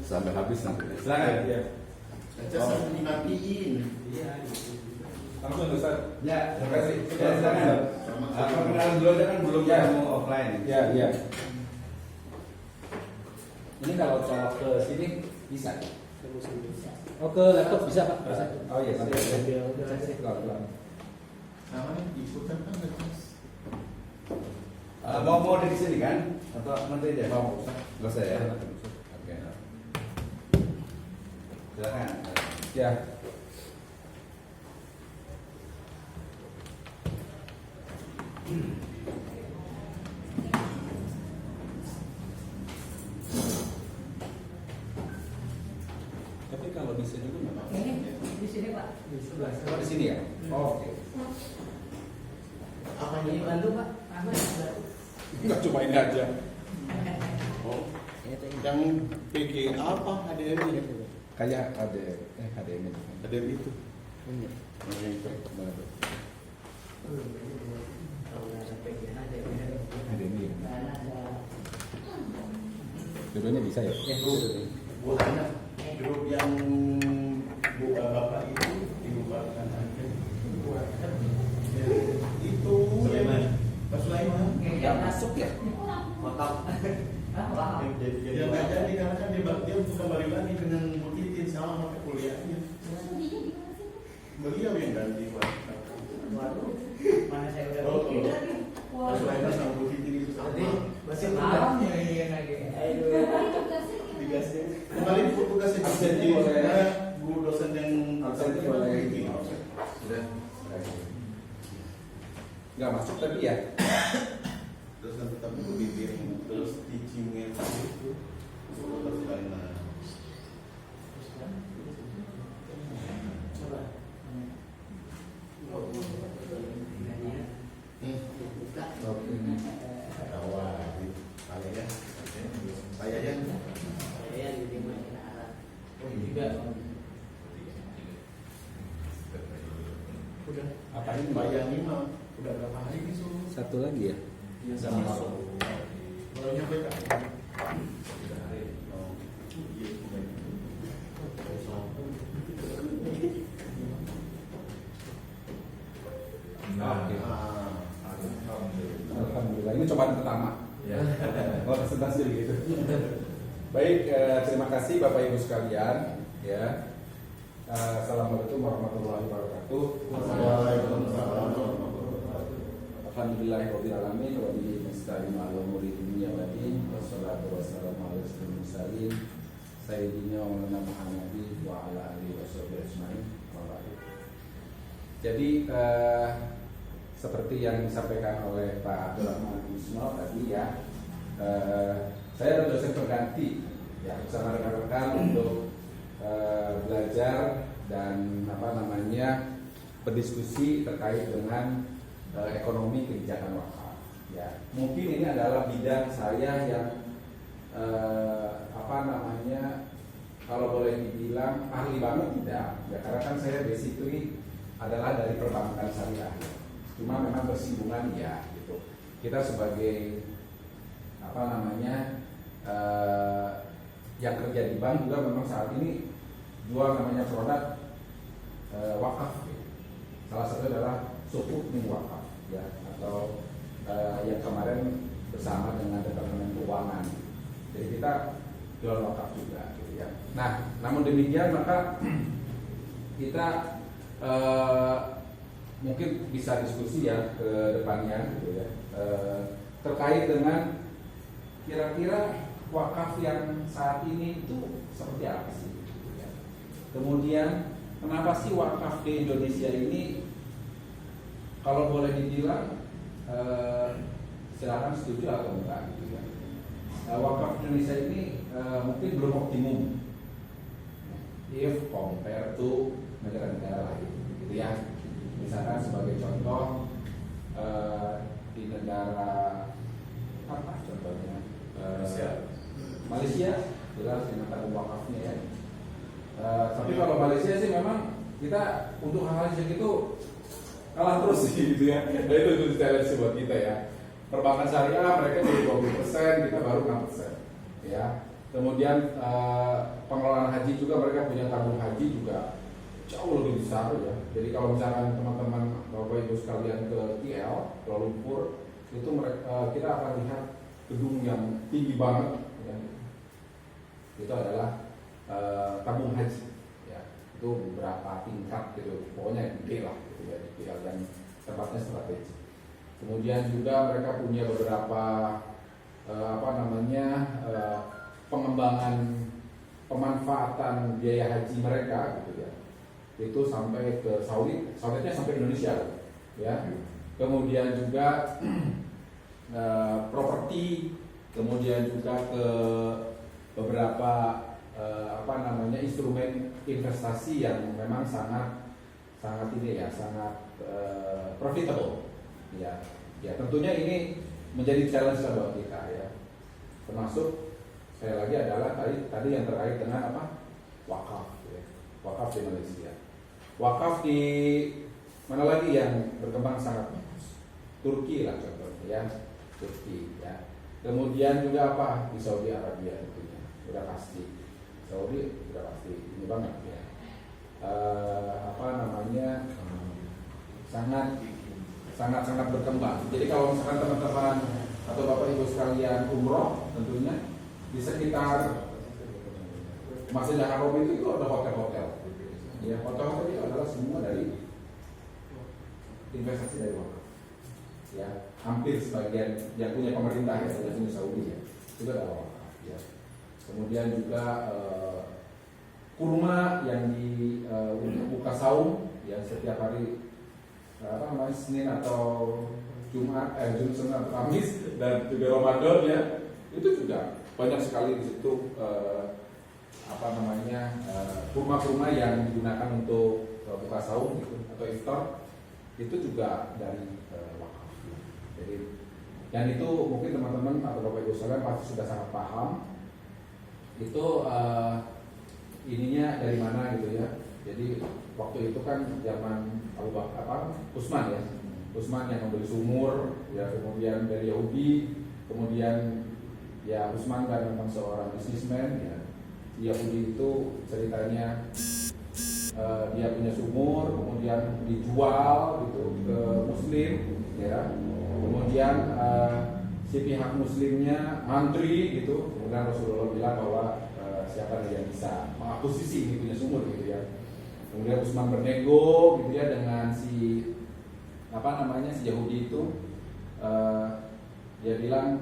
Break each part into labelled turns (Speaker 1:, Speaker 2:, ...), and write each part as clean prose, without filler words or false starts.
Speaker 1: sampai habis nanti. Silakan.
Speaker 2: Ya.
Speaker 3: Ngecas sampai dimatiin.
Speaker 2: Iya. Langsung Ustaz.
Speaker 1: Ya, terima kasih.
Speaker 2: Ya, silakan.
Speaker 1: Perkenalan dulu aja kan belum
Speaker 2: Ya.
Speaker 1: ketemu offline.
Speaker 2: Ya, ya. Ini kalau colok ke sini bisa. Oh, ke laptop bisa, Pak? Bisa. Oh iya, sampai
Speaker 3: Sama ikutan kan ngecas.
Speaker 1: Mau dari sini kan? Atau nanti aja?
Speaker 2: Mau.
Speaker 1: Nggak usah ya? Oke. Silakan.
Speaker 2: Ya. Tapi kalau di sini juga nggak apa-apa.
Speaker 4: Ini di sini Pak. Di sebelah.
Speaker 2: Oh, di sini ya? Oh, oke.
Speaker 3: Apa
Speaker 4: Ini
Speaker 3: ini
Speaker 4: bantu Pak. Apa bantu?
Speaker 2: Enggak cuma ini aja.
Speaker 3: Oh, yang PG apa HDM ini?
Speaker 2: Kayak ada HDMI.
Speaker 3: HDM itu. Yang itu. Mana tuh?
Speaker 4: Kalau nggak ada PGH, ada
Speaker 2: HDMI.
Speaker 4: Karena ada.
Speaker 2: Dulunya bisa ya?
Speaker 3: Bu Hana, grup yang buka bapak itu dibubarkan aja. Itu Sulaiman. Pak Sulaiman.
Speaker 2: Nggak masuk ya?
Speaker 4: Kotak. Ah, wah.
Speaker 3: Ya nggak jadi karena kan dia kembali lagi dengan Bu Titin sama pakai kuliahnya. Beliau yang ganti Pak.
Speaker 4: Waduh, mana saya udah
Speaker 3: Oh,
Speaker 4: bikin
Speaker 3: oh.
Speaker 4: lagi.
Speaker 3: Pak Sulaiman sama Bu Titin itu
Speaker 4: Jadi
Speaker 3: sama.
Speaker 4: masih malam ya ini lagi.
Speaker 3: Digasnya. Kembali tugasnya
Speaker 2: Absen
Speaker 3: di
Speaker 2: oleh
Speaker 3: guru dosen yang
Speaker 2: absen oleh
Speaker 3: sudah
Speaker 2: nggak masuk tapi ya.
Speaker 3: dosen tetap itu bimbing terus teachingnya itu Pak Sulaiman.
Speaker 4: Coba. Buka.
Speaker 3: Awal saya ya, saya ya.
Speaker 4: Saya di makin arah.
Speaker 3: Oh
Speaker 4: Juga.
Speaker 3: Udah.
Speaker 2: Apa ini?
Speaker 3: Bayangin mah udah berapa hari nih Su?
Speaker 2: Satu lagi ya?
Speaker 3: Iya sama baru nyampe kan? Oh, iya.
Speaker 2: Oke.
Speaker 3: Ah,
Speaker 2: Alhamdulillah. Ini cobaan pertama.
Speaker 3: ya.
Speaker 2: Oh, presentasi begitu. Baik, terima kasih Bapak Ibu sekalian. Ya. Assalamualaikum warahmatullahi wabarakatuh.
Speaker 3: Waalaikumsalam.
Speaker 2: Alhamdulillahirabbil alamin wa bihi nasta'inu 'ala umuri dunya wa din. Wassalatu wassalamu ala asyrofil mursalin sayyidina wa maulana Muhammadin wa ala alihi washabbihi ajmain. Jadi seperti yang disampaikan oleh Pak Abdurrahman Wisno tadi ya, saya adalah dosen pengganti ya bersama rekan-rekan untuk belajar dan berdiskusi terkait dengan ekonomi kebijakan wakaf. Ya, mungkin ini adalah bidang saya yang kalau boleh dibilang ahli banget tidak, ya karena kan saya basically adalah dari perbankan syariah. Cuma memang bersinggungan ya gitu. Kita sebagai yang kerja di bank juga memang saat ini jual namanya produk wakaf. Gitu. Salah satu adalah sukuk min wakaf ya atau yang kemarin bersama dengan Departemen Keuangan. Jadi kita jual wakaf juga gitu ya. Nah, namun demikian maka kita mungkin bisa diskusi ya ke depannya gitu ya terkait dengan kira-kira wakaf yang saat ini itu seperti apa sih gitu ya. Kemudian kenapa sih wakaf di Indonesia ini kalau boleh dibilang silakan setuju atau enggak gitu ya. Wakaf Indonesia ini mungkin belum optimum if compare to negara-negara lain gitu ya. Misalkan sebagai contoh di negara apa contohnya Malaysia jelas dengan tanggung wakafnya ya. Tapi kalau Malaysia sih memang kita untuk hal-hal segitu kalah terus sih gitu ya. Dan itu challenge buat kita ya. Perbankan syariah mereka jadi 20%, kita baru 6% ya. Kemudian pengelolaan haji juga, mereka punya tabung haji juga jauh lebih besar ya. Jadi kalau misalkan teman-teman Bapak Ibu sekalian ke KL, Kuala Lumpur, itu mereka, kita akan lihat gedung yang tinggi banget ya. Itu adalah tabung haji ya. Itu beberapa tingkat gitu, pokoknya gede lah gitu ya, di KL yang tempatnya strategi. Kemudian juga mereka punya beberapa pengembangan pemanfaatan biaya haji mereka gitu ya. Itu sampai ke Saudi-nya sampai Indonesia ya. Kemudian juga properti, kemudian juga ke beberapa instrumen investasi yang memang sangat profitable ya. Ya tentunya ini menjadi challenge buat kita ya. Termasuk sekali lagi adalah tadi yang terkait dengan wakaf ya. Wakaf di Malaysia. Wakaf di mana lagi yang berkembang sangat bagus? Turki lah contohnya ya, Turki ya. Kemudian juga di Saudi Arabia tentunya, sudah pasti. Saudi sudah pasti ini banget ya. Sangat berkembang. Jadi kalau misalkan teman-teman atau Bapak Ibu sekalian umroh, tentunya di sekitar Masjidil Haram itu ada hotel-hotel. Ya, hotel-hotel itu adalah semua dari investasi dari wakaf. Ya, hampir sebagian yang punya pemerintah ya, sudah punya Saudi ya, itu adalah wakaf. Ya. Kemudian juga kurma yang untuk buka saum ya setiap hari Senin atau Jumat, Senin atau Kamis dan juga Ramadan ya, itu juga banyak sekali di situ kurma-kurma yang digunakan untuk buka saum gitu, atau iftar itu juga dari wakaf. Jadi dan itu mungkin teman-teman atau Bapak Ibu sekalian pasti sudah sangat paham itu ininya dari mana gitu ya. Jadi waktu itu kan zaman Abu Bakar Utsman ya. Utsman yang membeli sumur ya, kemudian dari Yahudi, kemudian ya Utsman kan memang seorang bisnismen ya. Yahudi itu ceritanya dia punya sumur, kemudian dijual gitu ke Muslim ya. Kemudian si pihak Muslimnya mantri gitu, kemudian Rasulullah bilang bahwa siapa yang bisa mengakuisisi ini punya sumur gitu ya. Kemudian Utsman bernego gitu ya dengan si Yahudi itu, dia bilang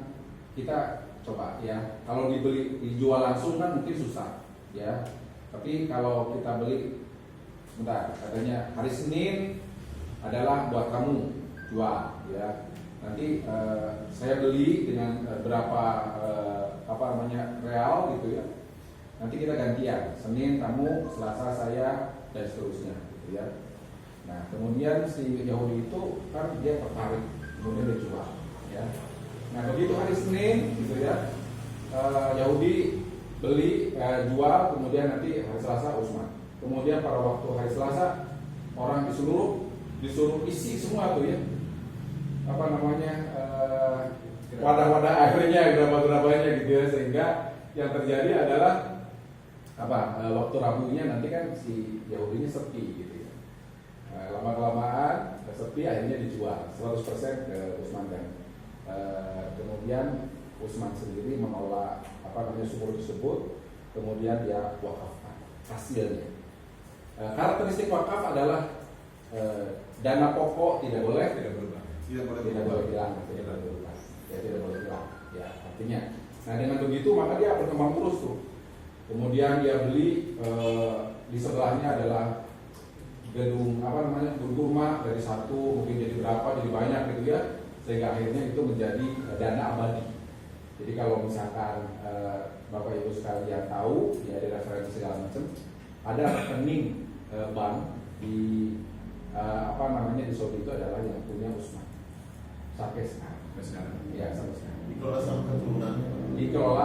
Speaker 2: kita coba ya, kalau dijual langsung kan mungkin susah ya, tapi kalau kita beli sebentar, katanya hari Senin adalah buat kamu jual ya, nanti saya beli dengan berapa real gitu ya, nanti kita gantian, Senin kamu, Selasa saya, dan seterusnya gitu ya. Nah kemudian si Yahudi itu kan dia tertarik, kemudian dia jual ya. Nah begitu hari Senin gitu ya, Yahudi beli, jual, kemudian nanti hari Selasa Utsman. Kemudian pada waktu hari Selasa orang disuruh isi semua tuh ya, wadah-wadah airnya, gerabah-gerabahnya gitu ya, sehingga yang terjadi adalah waktu Rabunya nanti kan si Yahudinya sepi gitu ya. Lama-kelamaan sepi, akhirnya dijual 100% ke Utsman dan kemudian Utsman sendiri mengelola sumur tersebut, kemudian dia wakafkan hasilnya. Karakteristik wakaf adalah dana pokok tidak boleh hilang, tidak boleh hilang. Ya, artinya, nah dengan begitu maka dia berkembang terus tuh. Kemudian dia beli di sebelahnya adalah gedung kurma dari satu mungkin jadi berapa, jadi banyak gitu ya, sehingga akhirnya itu menjadi dana abadi. Jadi kalau misalkan Bapak Ibu sekalian tahu ya, ada referensi segala macam, ada rekening bank di di Saudi itu adalah yang punya Utsman sampai sekarang. Ya, sampai sekarang.
Speaker 3: Dikelola sama keturunan.
Speaker 2: Dikelola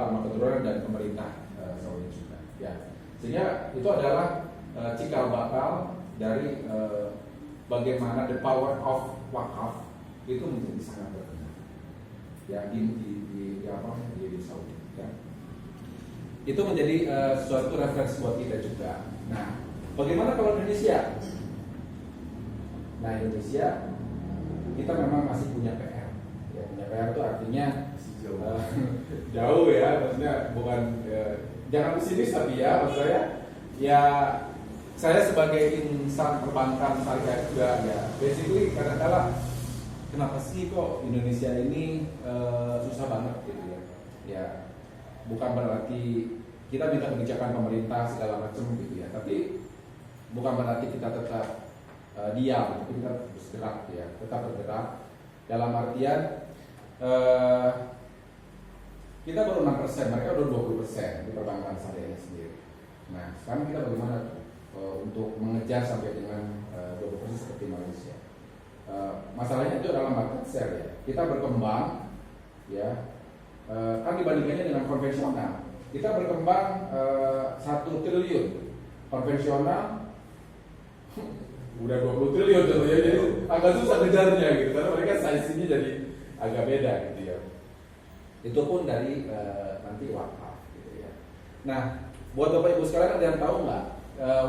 Speaker 2: sama keturunan dan pemerintah Saudi juga. Ya, sehingga itu adalah cikal bakal dari bagaimana the power of wakaf itu menjadi sangat berkembang. Ya, itu menjadi suatu referensi buat kita juga. Nah, bagaimana kalau Indonesia? Nah, Indonesia kita memang masih punya PR. Ya, punya PR itu artinya jauh ya, maksudnya bukan jangan pesimis tapi ya, maksud saya ya saya sebagai insan perbankan syariah juga ya, basically kadang-kala kenapa sih kok Indonesia ini susah banget gitu ya? Ya bukan berarti kita minta kebijakan pemerintah segala macam gitu ya, tapi bukan berarti kita tetap diam, tapi kita bergerak ya, tetap bergerak dalam artian kita baru 6%, mereka udah 20% di perbankan syariah sendiri. Nah sekarang kita bagaimana untuk mengejar sampai dengan 20% seperti Malaysia? Masalahnya itu adalah market share ya. Kita berkembang ya, kan dibandingkannya dengan konvensional. Kita berkembang 1 triliun, konvensional udah 20 triliun contohnya, jadi agak susah kejarnya gitu karena mereka size-nya jadi agak beda gitu ya. Itu pun dari nanti wakaf gitu ya. Nah, buat Bapak Ibu sekalian ada yang tahu nggak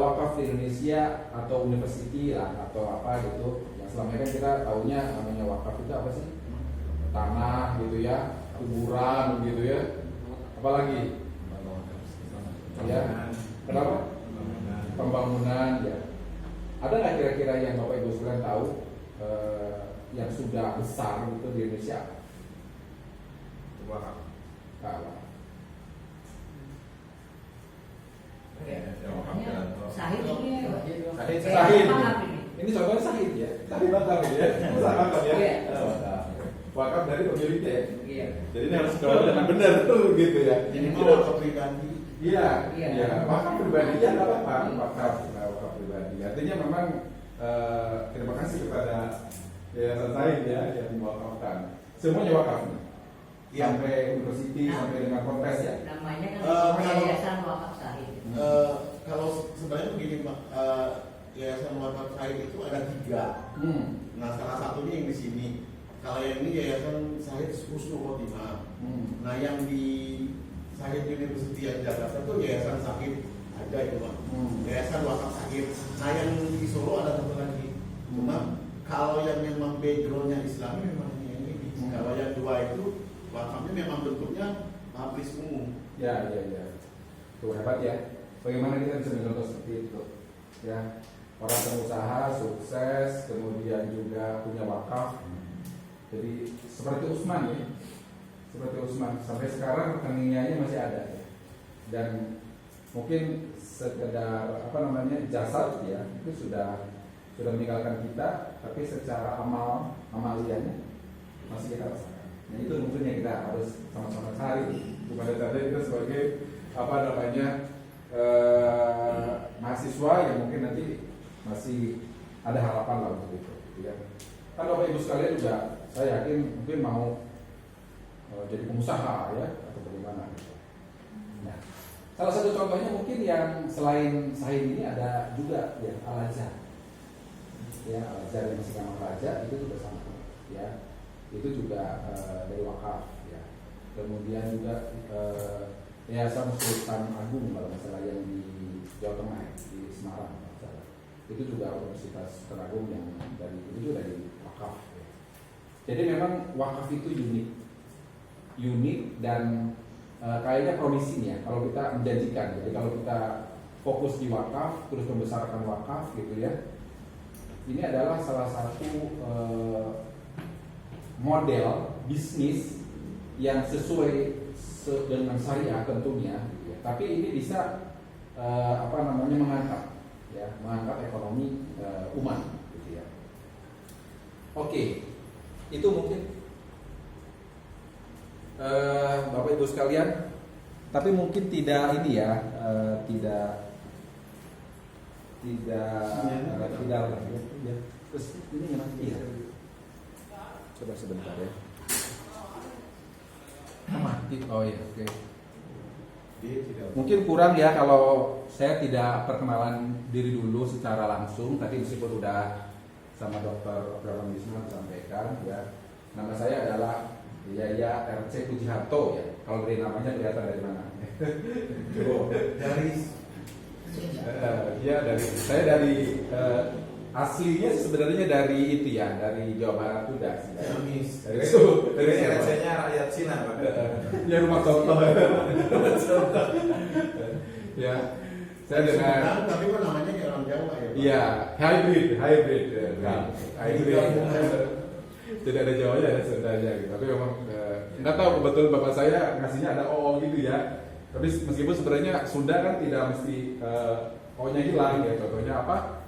Speaker 2: wakaf di Indonesia atau university lah atau apa gitu? Yang selama ini kan kita taunya namanya wakaf itu apa sih? Tanah gitu ya, kuburan gitu ya. Apalagi? Ya, kenapa? Pembangunan ya. Ada nggak kira-kira yang Bapak Ibu sekalian tahu yang sudah besar gitu di Indonesia?
Speaker 5: Wakaf.
Speaker 4: Sahid ini.
Speaker 2: Sahid. Ini contohnya sahid ya. Sahid wakaf ya. Wakaf ya.
Speaker 4: Iya.
Speaker 2: Wakaf dari pemiliknya ya.
Speaker 4: Iya.
Speaker 2: Jadi ini harus dikelola dengan benar tuh gitu ya.
Speaker 3: Ini mau wakaf pribadi.
Speaker 2: Iya.
Speaker 4: Iya.
Speaker 2: Iya. Wakaf pribadi ya nggak apa-apa. Wakaf pribadi. Artinya memang terima kasih kepada Yayasan Sahid ya yang mewakafkan. Semuanya wakaf nih. Sampai university, sampai dengan kontes ya.
Speaker 4: Namanya kan
Speaker 3: kalau-
Speaker 4: Yayasan Wakaf Sahid.
Speaker 3: Kalau sebenarnya begini Pak, Yayasan Wakaf Sahid itu ada 3. Nah salah satunya yang di sini. Kalau yang ini Yayasan Sahid Husnul Khotimah. Nah yang di Sahid University yang Jakarta itu Yayasan Sahid ada itu Pak. Yayasan Wakaf Sahid. Nah yang di Solo ada satu lagi. Cuma kalau yang memang backgroundnya Islami memang yang ini. Kalau yang 2 itu wakafnya memang bentuknya publis umum.
Speaker 2: Ya. Tuh hebat ya. Bagaimana kita bisa mencontoh seperti itu? Ya, orang pengusaha sukses, kemudian juga punya wakaf. Jadi seperti Usman ya, seperti Usman sampai sekarang rekeningnya masih ada ya. Dan mungkin sekedar jasad ya itu sudah meninggalkan kita, tapi secara amaliyahnya masih kita rasakan. Nah itu mungkin yang kita harus sama-sama cari. Bukan saja kita sebagai mahasiswa yang mungkin nanti masih ada harapan lah untuk itu. Ya. Kan Bapak Ibu sekalian juga saya yakin mungkin mau jadi pengusaha ya atau bagaimana. Nah, salah satu contohnya mungkin yang selain Sahid ini ada juga ya Al-Azhar. Ya Al-Azhar yang masih nama raja itu juga sama ya. Itu juga dari wakaf ya. Kemudian juga Yayasan Sultan Agung kalau masalah yang di Jawa Tengah ya, di Semarang masalah. Itu juga Universitas Sultan Agung yang dari itu juga dari wakaf ya. Jadi memang wakaf itu unik dan kayaknya promising ya kalau kita menjanjikan. Jadi kalau kita fokus di wakaf terus membesarkan wakaf gitu ya. Ini adalah salah satu model bisnis yang sesuai dengan syariah tentunya, gitu ya. Tapi ini bisa mengangkat ekonomi umat, gitu ya. Oke, itu mungkin Bapak Ibu sekalian. Tapi mungkin tidak ini ya, tidak. Terus ini nanti ya. Coba sebentar ya. Mati. Oh ya, oke. Mungkin kurang ya kalau saya tidak perkenalan diri dulu secara langsung. Tadi meskipun udah sama Dr. Abdurrahman Wisnu disampaikan ya. Nama saya adalah Biaya RC Pujiharto ya. Kalau dari namanya kelihatan dari mana?
Speaker 3: Dari
Speaker 2: Dia dari saya dari aslinya sebenarnya dari itu ya, dari Jawa Barat juga sih.
Speaker 3: Ciamis.
Speaker 2: Dari itu, dari
Speaker 1: Ini
Speaker 2: Jawa.
Speaker 1: RC-nya rakyat Cina, Pak.
Speaker 2: Ya rumah contoh. Ya, saya dengan
Speaker 3: Sumedang, tapi kok namanya kayak orang Jawa ya, Pak?
Speaker 2: iya hybrid. Tidak ada Jawanya, ada Sundanya gitu. Tapi memang nggak tahu betul bapak saya ngasihnya ada oo gitu ya. Tapi meskipun sebenarnya Sunda kan tidak mesti o-nya hilang ya. Contohnya apa?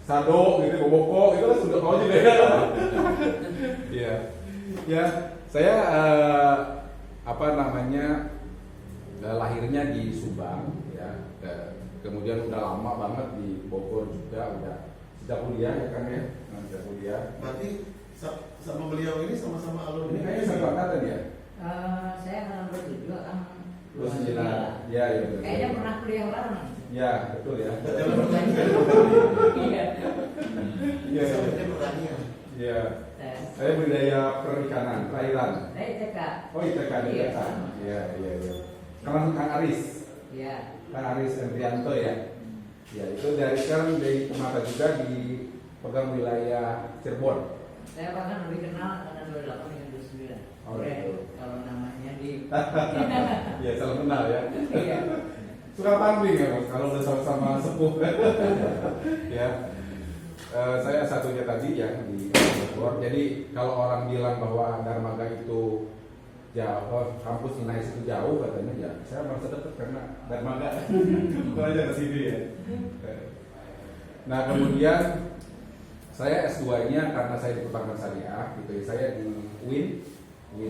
Speaker 2: Sado gitu, boboko itu kan Sunda o juga ya. Iya. Ya, saya apa namanya lahirnya di Subang ya. Kemudian udah lama banget di Bogor juga, udah sejak kuliah ya kan ya. Sejak kuliah.
Speaker 3: Berarti sama beliau ini sama-sama alumni.
Speaker 2: Ini kayaknya satu angkatan ya?
Speaker 4: Saya akan berdua kan.
Speaker 2: 29. Ya, ya betul.
Speaker 4: Kayaknya pernah kuliah bareng.
Speaker 2: Ya, betul ya.
Speaker 3: Jalan pertanian.
Speaker 4: Iya.
Speaker 2: Iya,
Speaker 3: Sampai pertanian.
Speaker 2: iya. Saya budidaya perikanan, perairan.
Speaker 4: Saya TK.
Speaker 2: Oh, ITK,
Speaker 4: Iya.
Speaker 2: Iya, iya, iya. Kang Aris.
Speaker 4: Iya.
Speaker 2: Kang Aris Endrianto ya. Ya, itu dari sekarang dari Temata juga di pegang wilayah Cirebon.
Speaker 4: Saya bahkan lebih kenal karena 28 dengan 29.
Speaker 2: Oh,
Speaker 4: Keren.
Speaker 2: betul.
Speaker 4: Kalau namanya di
Speaker 2: Ya, salam kenal ya.
Speaker 4: Iya.
Speaker 2: Suka pangling ya, Mas, kalau udah sama-sama sepuh. Ya. Saya satunya tadi ya di Bogor. Jadi kalau orang bilang bahwa Darmaga itu jauh, kampus Inais itu jauh katanya ya, saya merasa dekat karena Darmaga. Itu aja ke sini ya. Nah, kemudian saya S2-nya karena saya di Perbankan Syariah gitu ya. Saya di UIN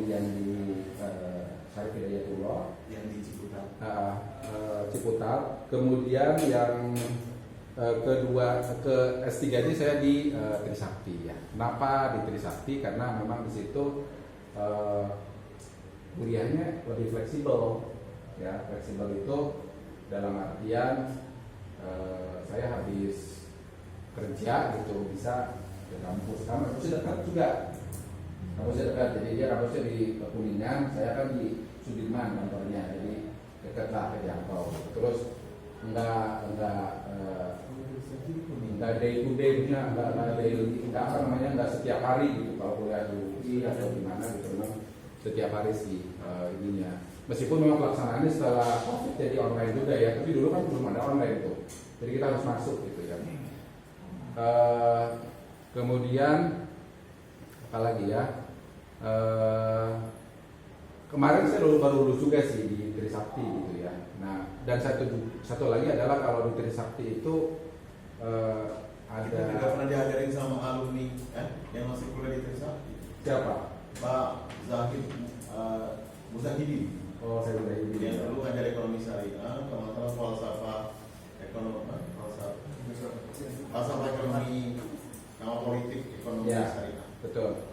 Speaker 2: yang di Syarif Hidayatullah
Speaker 3: Yang di Ciputat.
Speaker 2: Ciputat. Kemudian yang kedua ke S3-nya saya di Trisakti ya. Kenapa di Trisakti? Karena memang di situ kuliahnya lebih fleksibel ya. Fleksibel itu dalam artian saya habis kerja gitu bisa ke kampus. Kampusnya dekat juga. Kampusnya dekat, jadi dia kampusnya di Kuningan, saya kan di Sudirman kantornya, jadi dekat lah kejangkau. Terus enggak day to day punya, enggak daily, enggak apa namanya, enggak setiap hari gitu. Kalau kuliah di UI atau di mana gitu, memang setiap hari sih ininya. Meskipun memang pelaksanaannya setelah COVID jadi online juga ya, tapi dulu kan belum ada online tuh, jadi kita harus masuk gitu ya. Kemudian apa lagi ya? Kemarin saya baru lulus juga sih di Trisakti gitu ya. Nah, dan satu lagi adalah kalau di Trisakti itu ada
Speaker 3: Kita pernah diajarin sama alumni yang masih kuliah di Trisakti.
Speaker 2: siapa?
Speaker 3: Pak Zahid Muzahidi.
Speaker 2: Oh, saya udah ini.
Speaker 3: Dia dulu ngajar ekonomi syariah, kalau nggak salah falsafah ekonomi, falsafah ekonomi, sama politik ekonomi
Speaker 2: Ya.
Speaker 3: syariah.
Speaker 2: Betul.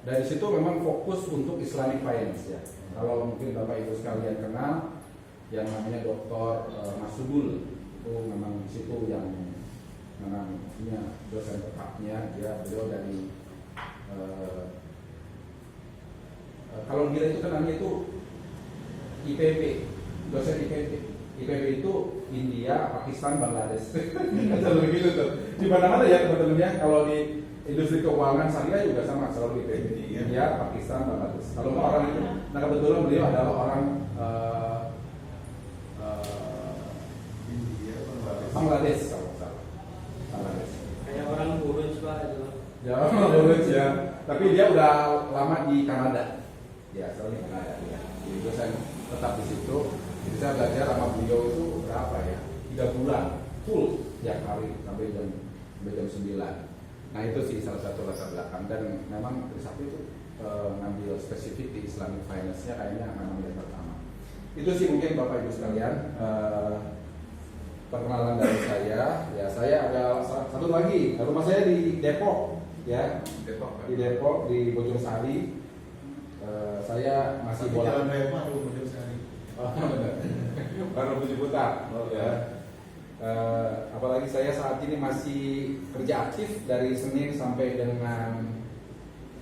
Speaker 2: Dari situ memang fokus untuk Islamic Finance ya. Kalau mungkin Bapak Ibu sekalian kenal yang namanya Dr. Masudul, itu memang di situ yang memang punya dosen tetapnya, beliau dari kalau dia itu kan namanya itu IPB, dosen IPB. IPB itu India, Pakistan, Bangladesh. Kan begitu tuh. Di mana-mana ya teman-teman ya. Kalau di industri keuangan syariah juga sama, selalu IPB. India, Pakistan, Bangladesh. Kalau orang itu, nah kebetulan beliau adalah orang
Speaker 3: India,
Speaker 2: Bangladesh kalau nggak salah. Bangladesh.
Speaker 5: Kayak orang Buruj Pak itu.
Speaker 2: Ya, Bangladesh ya. Tapi dia udah lama di Kanada. Ya, selalu di Kanada ya. Jadi dosen tetap di situ. Jadi saya belajar sama beliau itu berapa ya? 3 bulan full tiap hari sampai jam 9. Nah itu sih salah satu latar belakang, dan memang Trisakti itu ngambil spesifik di Islamic Finance-nya kayaknya memang yang pertama. Itu sih mungkin Bapak Ibu sekalian perkenalan dari saya. Ya, saya ada satu lagi, rumah saya di Depok ya. Di Depok di Bojongsari. Saya masih
Speaker 3: Tapi jalan raya Pak, lu bener sekali.
Speaker 2: baru 7 putar ya. Apalagi saya saat ini masih kerja aktif dari Senin sampai dengan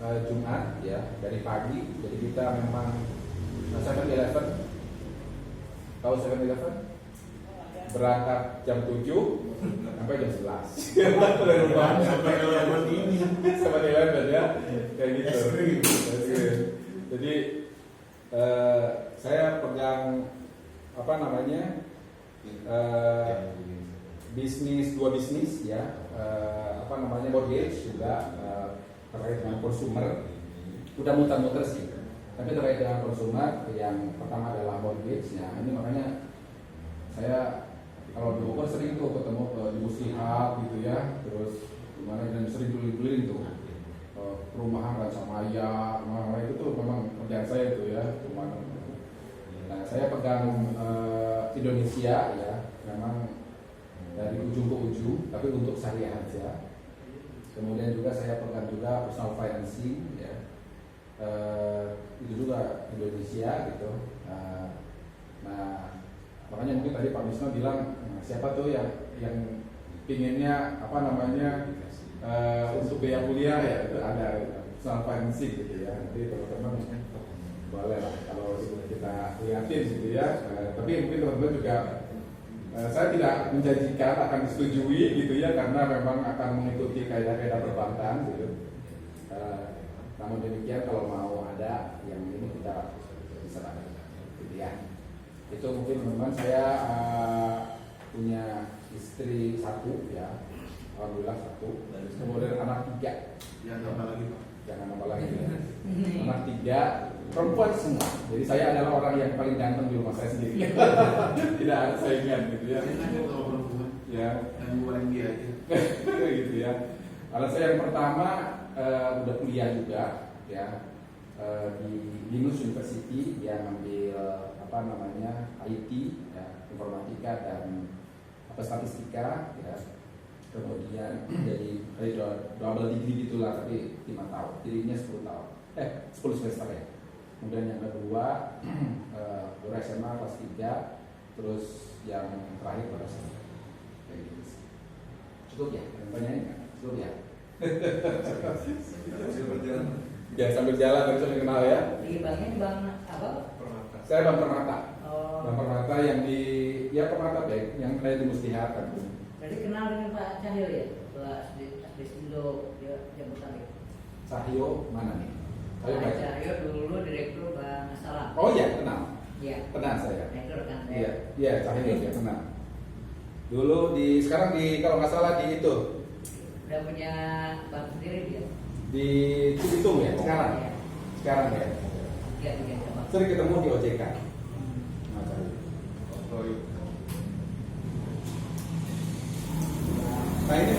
Speaker 2: Jumat ya dari pagi. Jadi kita memang 7-Eleven, tahu 7-Eleven? Berangkat jam 7 sampai jam 11. Dari rumah
Speaker 3: sampai ke level ini.
Speaker 2: 7-Eleven ya, kayak gitu.
Speaker 3: Es krim.
Speaker 2: Es krim. Jadi saya pegang apa namanya dua bisnis ya, apa namanya mortgage juga terkait dengan konsumer. Udah muter-muter sih, tapi terkait dengan konsumer yang pertama adalah mortgage ya. Ini makanya saya kalau di Bogor sering tuh ketemu di Muslihat gitu ya, terus gimana dan sering keliling-keliling tuh perumahan Rancamaya, nah itu tuh memang kerjaan saya itu ya, cuman. Nah saya pegang Indonesia ya, memang dari ujung ke ujung, tapi untuk syariah aja. Kemudian juga saya pegang juga personal financing ya, itu juga Indonesia gitu. Nah makanya mungkin tadi Pak Misno bilang siapa tuh yang pinginnya apa namanya untuk biaya kuliah ya, itu ada personal financing gitu ya. Nanti teman-teman boleh lah kalau kita lihatin gitu ya. Tapi mungkin teman-teman juga saya tidak menjanjikan akan disetujui gitu ya, karena memang akan mengikuti kaidah-kaidah perbankan gitu. Namun demikian kalau mau ada yang ini kita bisa ada gitu ya. Itu mungkin teman-teman saya punya istri 1 ya, alhamdulillah 1, kemudian anak 3.
Speaker 3: Yang tambah lagi Pak.
Speaker 2: Jangan nambah lagi ya. Anak 3 perempuan semua. Jadi saya adalah orang yang paling ganteng di rumah saya sendiri. Tidak ada saingan gitu ya.
Speaker 3: Saya kan kalau perempuan
Speaker 2: Ya,
Speaker 3: yang goreng dia aja.
Speaker 2: gitu ya. Anak saya yang pertama udah kuliah juga ya, di Linus University. Dia ngambil apa namanya IT ya, informatika dan statistika ya. Kemudian jadi double degree gitulah, tapi 5 tahun, jadinya 10 tahun, 10 semester ya. Kemudian yang kedua baru SMA kelas 3, terus yang terakhir baru SMA. Kayak gitu sih. Cukup ya? Pertanyaannya nggak? Cukup ya? Ya sambil jalan terus saling kenal ya.
Speaker 4: Di banknya di bank apa?
Speaker 2: Saya Bang Permata.
Speaker 4: Oh.
Speaker 2: Bang Permata yang di Permata Bank, yang kayak di Muslihat kan.
Speaker 4: Berarti kenal dengan Pak Cahyo ya? Setelah di Indo dia jemputan ya?
Speaker 2: Cahyo mana nih? Cahyo
Speaker 4: Pak
Speaker 2: baca.
Speaker 4: Cahyo dulu direktur Bank Salam.
Speaker 2: Oh iya, kenal.
Speaker 4: Iya.
Speaker 2: Kenal saya.
Speaker 4: Nah itu rekan saya.
Speaker 2: Iya, Cahyo ya kenal. Dulu sekarang kalau nggak salah di itu,
Speaker 4: Udah punya bank sendiri dia.
Speaker 2: di Cibitung ya sekarang.
Speaker 4: Iya.
Speaker 2: Sekarang ya.
Speaker 4: Iya, tiga cabang.
Speaker 2: Sering ketemu di OJK. Mas Cahyo. Nah ini